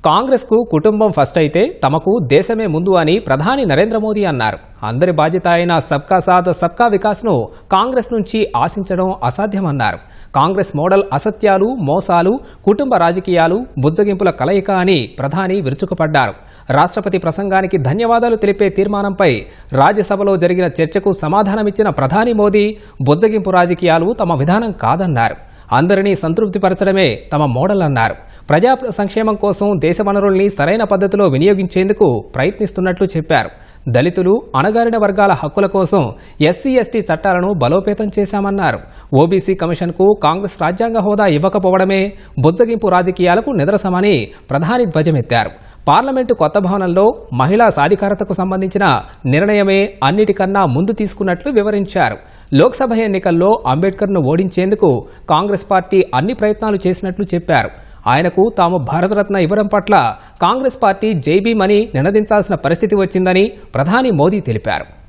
కాంగ్రెస్కు కుటుంబం ఫస్ట్ అయితే తమకు దేశమే ముందు అని ప్రధాని నరేంద్ర మోదీ అన్నారు. అందరి బాధ్యత అయిన సబ్కా సాథ్ సబ్కా వికాస్ను కాంగ్రెస్ నుంచి ఆశించడం అసాధ్యమన్నారు. కాంగ్రెస్ మోడల్ అసత్యాలు, మోసాలు, కుటుంబ రాజకీయాలు, బుజ్జగింపుల కలయిక అని ప్రధాని విరుచుకుపడ్డారు. రాష్ట్రపతి ప్రసంగానికి ధన్యవాదాలు తెలిపే తీర్మానంపై రాజ్యసభలో జరిగిన చర్చకు సమాధానమిచ్చిన ప్రధాని మోదీ బుజ్జగింపు రాజకీయాలు తమ విధానం కాదన్నారు. అందరినీ సంతృప్తిపరచడమే తమ మోడల్ అన్నారు. ప్రజా సంక్షేమం కోసం దేశ వనరుల్ని సరైన పద్ధతిలో వినియోగించేందుకు ప్రయత్నిస్తున్నట్లు చెప్పారు. దళితులు, అణగారిన వర్గాల హక్కుల కోసం ఎస్సీ, ఎస్టీ చట్టాలను బలోపేతం చేశామన్నారు. ఓబీసీ కమిషన్కు కాంగ్రెస్ రాజ్యాంగ హోదా ఇవ్వకపోవడమే బుజ్జగింపు రాజకీయాలకు నిదర్శనమని ప్రధాని ధ్వజమెత్తారు. పార్లమెంటు కొత్త భవనంలో మహిళా సాధికారతకు సంబంధించిన నిర్ణయమే అన్నిటికన్నా ముందు తీసుకున్నట్లు వివరించారు. లోక్సభ ఎన్నికల్లో అంబేద్కర్ను ఓడించేందుకు కాంగ్రెస్ పార్టీ అన్ని ప్రయత్నాలు చేసినట్లు చెప్పారు. ఆయనకు తాము భారతరత్న ఇవ్వడం పట్ల కాంగ్రెస్ పార్టీ జై భీమ్ అని నినదించాల్సిన పరిస్థితి వచ్చిందని ప్రధాని మోదీ తెలిపారు.